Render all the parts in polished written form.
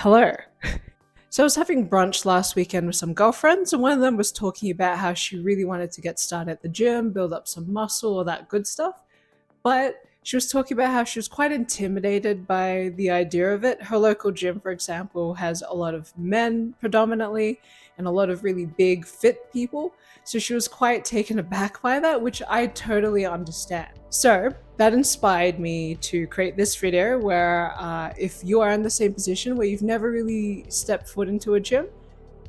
Hello. So I was having brunch last weekend with some girlfriends, and one of them was talking about how she really wanted to get started at the gym, build up some muscle, all that good stuff. But she was talking about how she was quite intimidated by the idea of it. Her local gym, for example, has a lot of men predominantly and a lot of really big, fit people. So she was quite taken aback by that, which I totally understand. So that inspired me to create this video where if you are in the same position where you've never really stepped foot into a gym,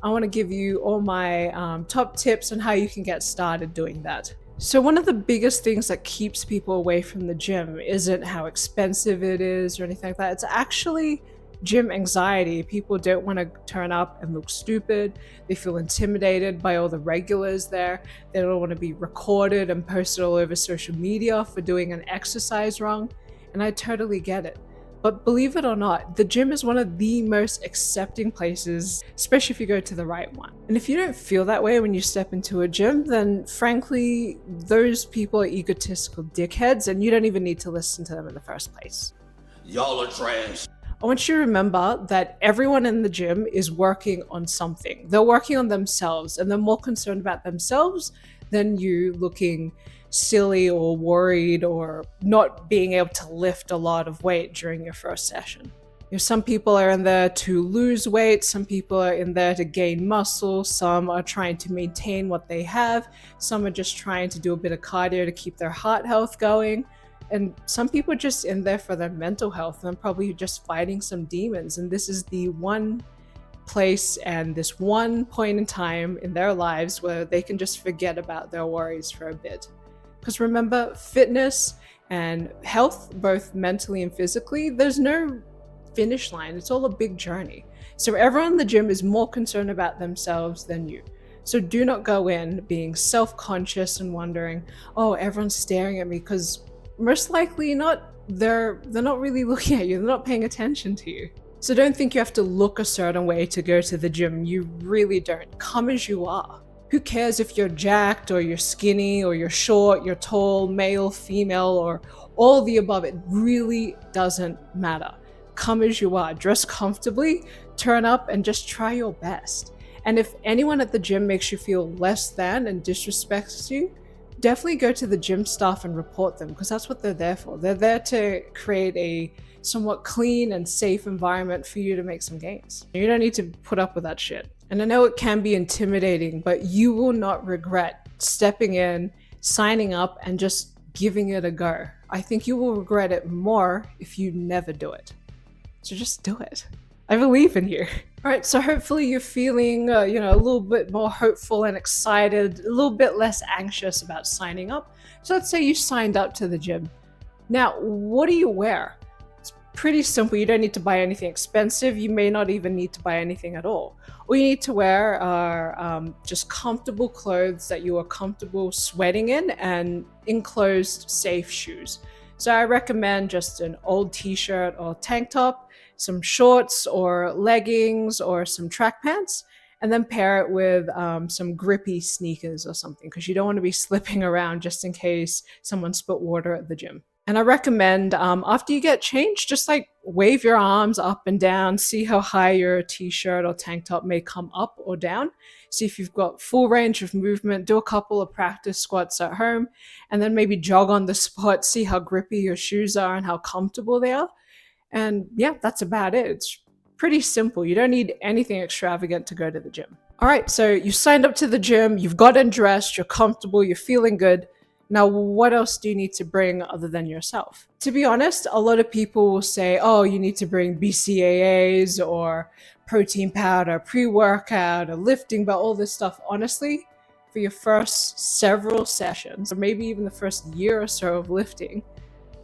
I want to give you all my top tips on how you can get started doing that. So one of the biggest things that keeps people away from the gym isn't how expensive it is or anything like that. It's actually gym anxiety. People don't want to turn up and look stupid. They feel intimidated by all the regulars there. They don't want to be recorded and posted all over social media for doing an exercise wrong. And I totally get it. But believe it or not, the gym is one of the most accepting places, especially if you go to the right one. And if you don't feel that way when you step into a gym, then frankly, those people are egotistical dickheads and you don't even need to listen to them in the first place. Y'all are trash. I want you to remember that everyone in the gym is working on something. They're working on themselves and they're more concerned about themselves than you looking silly or worried or not being able to lift a lot of weight during your first session. Some people are in there to lose weight, some people are in there to gain muscle, some are trying to maintain what they have, some are just trying to do a bit of cardio to keep their heart health going. And some people are just in there for their mental health and probably just fighting some demons. And this is the one place and this one point in time in their lives where they can just forget about their worries for a bit. Because remember, fitness and health, both mentally and physically, there's no finish line. It's all a big journey. So everyone in the gym is more concerned about themselves than you. So do not go in being self-conscious and wondering, oh, everyone's staring at me, because most likely they're not really looking at you. They're not paying attention to you. So don't think you have to look a certain way to go to the gym. You really don't. Come as you are. Who cares if you're jacked or you're skinny or you're short, you're tall, male, female, or all the above? It really doesn't matter. Come as you are. Dress comfortably, turn up, and just try your best. And if anyone at the gym makes you feel less than and disrespects you, definitely go to the gym staff and report them, because that's what they're there for. They're there to create a somewhat clean and safe environment for you to make some gains. You don't need to put up with that shit. And I know it can be intimidating, but you will not regret stepping in, signing up, and just giving it a go. I think you will regret it more if you never do it. So just do it. I believe in you. All right, so hopefully you're feeling, a little bit more hopeful and excited, a little bit less anxious about signing up. So let's say you signed up to the gym. Now, what do you wear? It's pretty simple. You don't need to buy anything expensive. You may not even need to buy anything at all. All you need to wear are just comfortable clothes that you are comfortable sweating in and enclosed safe shoes. So I recommend just an old t-shirt or tank top, some shorts or leggings or some track pants, and then pair it with some grippy sneakers or something, because you don't want to be slipping around just in case someone spilled water at the gym. And I recommend after you get changed, just like wave your arms up and down, see how high your t-shirt or tank top may come up or down. See if you've got full range of movement, do a couple of practice squats at home, and then maybe jog on the spot, see how grippy your shoes are and how comfortable they are. And yeah, that's about it. It's pretty simple. You don't need anything extravagant to go to the gym. All right, so you signed up to the gym, you've gotten dressed, you're comfortable, you're feeling good. Now, what else do you need to bring other than yourself? To be honest, a lot of people will say, oh, you need to bring BCAAs or protein powder, pre-workout, a lifting belt, all this stuff. Honestly, for your first several sessions, or maybe even the first year or so of lifting,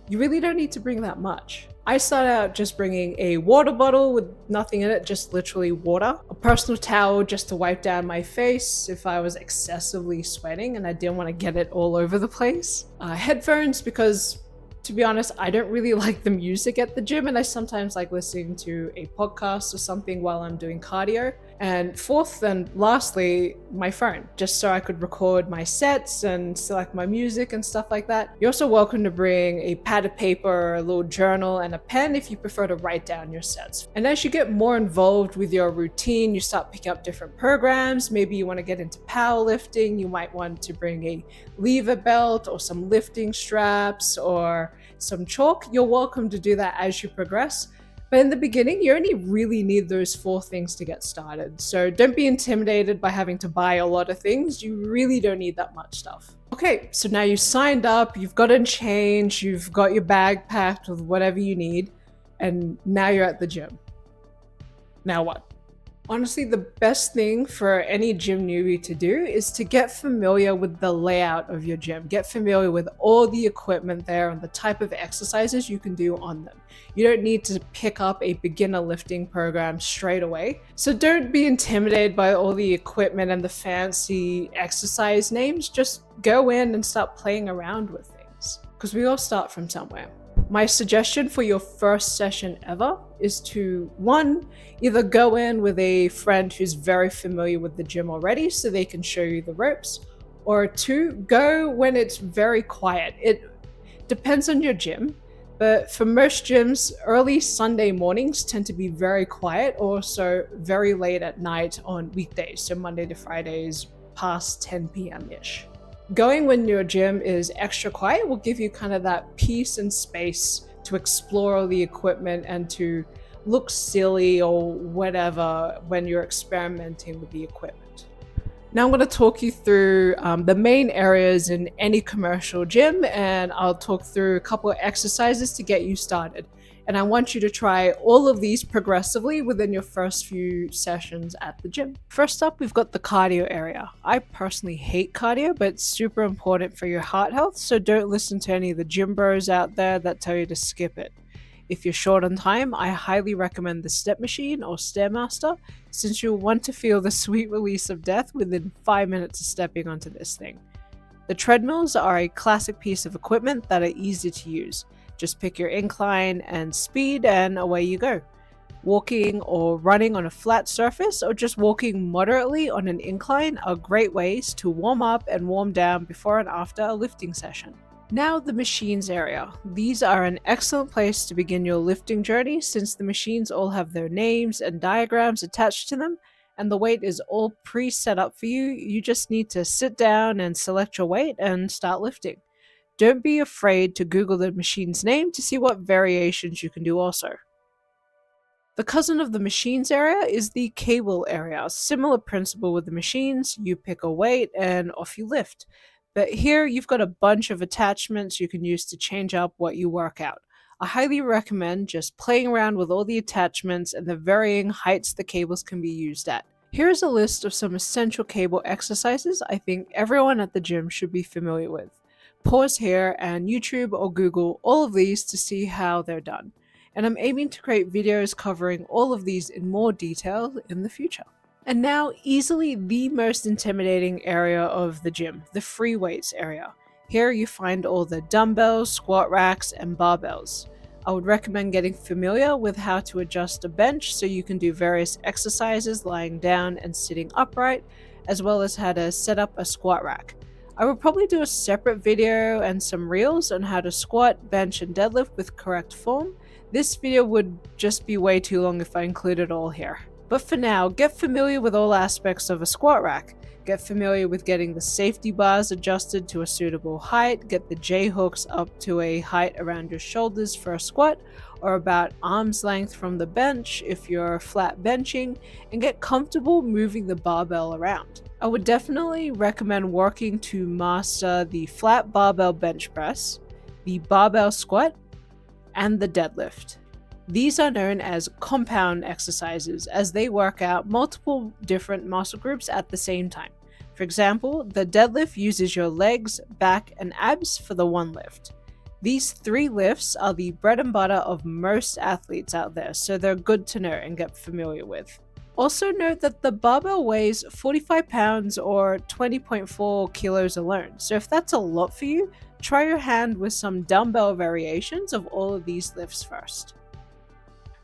you really don't need to bring that much. I started out just bringing a water bottle with nothing in it, just literally water, a personal towel just to wipe down my face if I was excessively sweating and I didn't want to get it all over the place, headphones because To be honest, I don't really like the music at the gym, and I sometimes like listening to a podcast or something while I'm doing cardio. And fourth and lastly, my phone, just so I could record my sets and select my music and stuff like that. You're also welcome to bring a pad of paper or a little journal and a pen if you prefer to write down your sets. And as you get more involved with your routine, you start picking up different programs. Maybe you want to get into powerlifting, you might want to bring a lever belt or some lifting straps or some chalk. You're welcome to do that as you progress. But in the beginning, you only really need those 4 things to get started. So don't be intimidated by having to buy a lot of things. You really don't need that much stuff. Okay, so now you signed up, you've gotten change, you've got your bag packed with whatever you need, and now you're at the gym. Now what? Honestly, the best thing for any gym newbie to do is to get familiar with the layout of your gym. Get familiar with all the equipment there and the type of exercises you can do on them. You don't need to pick up a beginner lifting program straight away. So don't be intimidated by all the equipment and the fancy exercise names. Just go in and start playing around with things, because we all start from somewhere. My suggestion for your first session ever is to, 1, either go in with a friend who's very familiar with the gym already so they can show you the ropes, or 2, go when it's very quiet. It depends on your gym, but for most gyms, early Sunday mornings tend to be very quiet, or so very late at night on weekdays, so Monday to Fridays past 10 p.m.-ish. Going when your gym is extra quiet will give you kind of that peace and space to explore all the equipment and to look silly or whatever when you're experimenting with the equipment. Now I'm going to talk you through the main areas in any commercial gym, and I'll talk through a couple of exercises to get you started. And I want you to try all of these progressively within your first few sessions at the gym. First up, we've got the cardio area. I personally hate cardio, but it's super important for your heart health, so don't listen to any of the gym bros out there that tell you to skip it. If you're short on time, I highly recommend the step machine or Stairmaster, since you'll want to feel the sweet release of death within 5 minutes of stepping onto this thing. The treadmills are a classic piece of equipment that are easy to use. Just pick your incline and speed and away you go. Walking or running on a flat surface or just walking moderately on an incline are great ways to warm up and warm down before and after a lifting session. Now the machines area. These are an excellent place to begin your lifting journey since the machines all have their names and diagrams attached to them and the weight is all pre-set up for you. You just need to sit down and select your weight and start lifting. Don't be afraid to Google the machine's name to see what variations you can do also. The cousin of the machines area is the cable area. Similar principle with the machines, you pick a weight and off you lift. But here you've got a bunch of attachments you can use to change up what you work out. I highly recommend just playing around with all the attachments and the varying heights the cables can be used at. Here's a list of some essential cable exercises I think everyone at the gym should be familiar with. Pause here and YouTube or Google all of these to see how they're done. And I'm aiming to create videos covering all of these in more detail in the future. And now, easily the most intimidating area of the gym, the free weights area. Here you find all the dumbbells, squat racks, and barbells. I would recommend getting familiar with how to adjust a bench so you can do various exercises lying down and sitting upright, as well as how to set up a squat rack. I will probably do a separate video and some reels on how to squat, bench, and deadlift with correct form. This video would just be way too long if I included it all here. But for now, get familiar with all aspects of a squat rack. Get familiar with getting the safety bars adjusted to a suitable height, get the J-hooks up to a height around your shoulders for a squat, or about arm's length from the bench if you're flat benching, and get comfortable moving the barbell around. I would definitely recommend working to master the flat barbell bench press, the barbell squat, and the deadlift. These are known as compound exercises as they work out multiple different muscle groups at the same time. For example, the deadlift uses your legs, back, and abs for the one lift. These 3 lifts are the bread and butter of most athletes out there, so they're good to know and get familiar with. Also note that the barbell weighs 45 pounds or 20.4 kilos alone. So if that's a lot for you, try your hand with some dumbbell variations of all of these lifts first.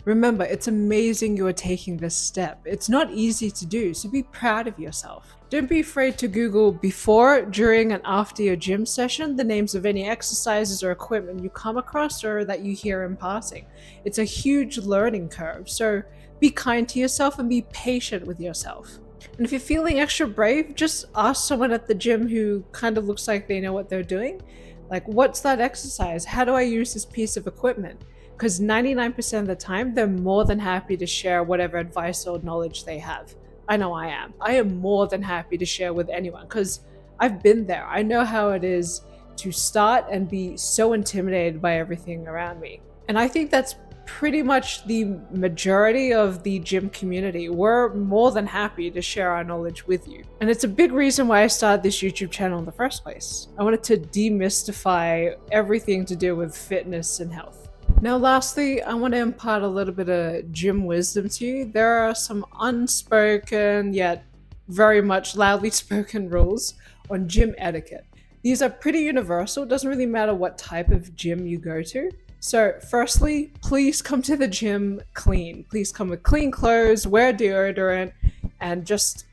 Remember, it's amazing you are taking this step. It's not easy to do, so be proud of yourself. Don't be afraid to Google before, during, and after your gym session the names of any exercises or equipment you come across or that you hear in passing. It's a huge learning curve, so be kind to yourself and be patient with yourself. And if you're feeling extra brave, just ask someone at the gym who kind of looks like they know what they're doing. Like, what's that exercise? How do I use this piece of equipment? Because 99% of the time, they're more than happy to share whatever advice or knowledge they have. I know I am. I am more than happy to share with anyone because I've been there. I know how it is to start and be so intimidated by everything around me. And I think that's pretty much the majority of the gym community. We're more than happy to share our knowledge with you. And it's a big reason why I started this YouTube channel in the first place. I wanted to demystify everything to do with fitness and health. Now lastly, I want to impart a little bit of gym wisdom to you. There are some unspoken yet very much loudly spoken rules on gym etiquette. These are pretty universal. It doesn't really matter what type of gym you go to. So firstly, please come to the gym clean. Please come with clean clothes, wear deodorant, and just,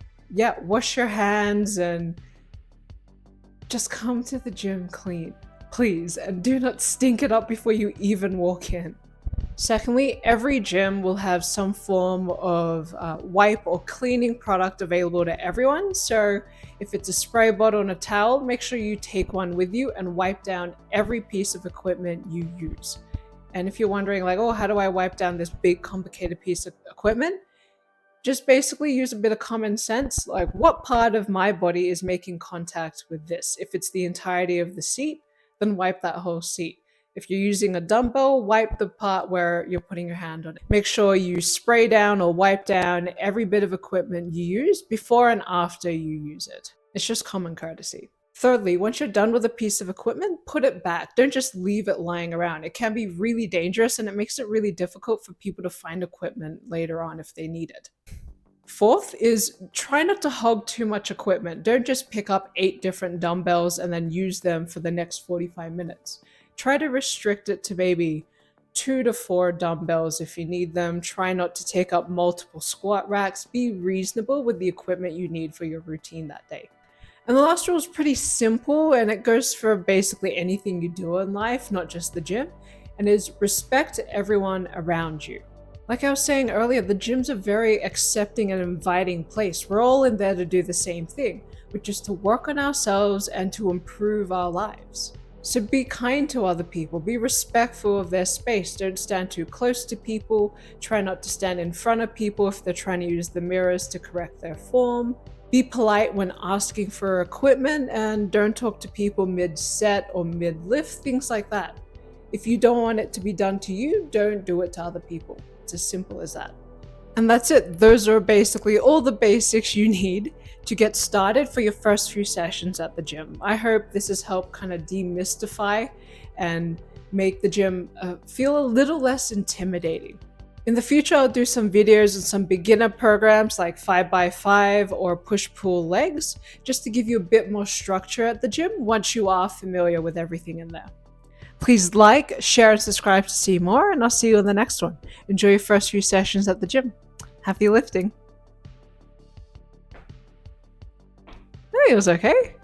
wash your hands and just come to the gym clean. Please, and do not stink it up before you even walk in. Secondly, every gym will have some form of wipe or cleaning product available to everyone. So if it's a spray bottle and a towel, make sure you take one with you and wipe down every piece of equipment you use. And if you're wondering like, oh, how do I wipe down this big complicated piece of equipment? Just basically use a bit of common sense. Like, what part of my body is making contact with this? If it's the entirety of the seat, then wipe that whole seat. If you're using a dumbbell, wipe the part where you're putting your hand on it. Make sure you spray down or wipe down every bit of equipment you use before and after you use it. It's just common courtesy. Thirdly, once you're done with a piece of equipment, put it back. Don't just leave it lying around. It can be really dangerous and it makes it really difficult for people to find equipment later on if they need it. Fourth is try not to hog too much equipment. Don't just pick up 8 different dumbbells and then use them for the next 45 minutes. Try to restrict it to maybe 2 to 4 dumbbells if you need them. Try not to take up multiple squat racks. Be reasonable with the equipment you need for your routine that day. And the last rule is pretty simple, and it goes for basically anything you do in life, not just the gym, and is respect everyone around you. Like I was saying earlier, the gym's a very accepting and inviting place. We're all in there to do the same thing, which is to work on ourselves and to improve our lives. So be kind to other people, be respectful of their space. Don't stand too close to people. Try not to stand in front of people if they're trying to use the mirrors to correct their form. Be polite when asking for equipment, and don't talk to people mid-set or mid-lift, things like that. If you don't want it to be done to you, don't do it to other people. It's as simple as that. And that's it. Those are basically all the basics you need to get started for your first few sessions at the gym. I hope this has helped kind of demystify and make the gym feel a little less intimidating. In the future, I'll do some videos and some beginner programs like 5x5 or push-pull legs, just to give you a bit more structure at the gym once you are familiar with everything in there. Please like, share, and subscribe to see more, and I'll see you in the next one. Enjoy your first few sessions at the gym. Happy lifting. I think it was okay.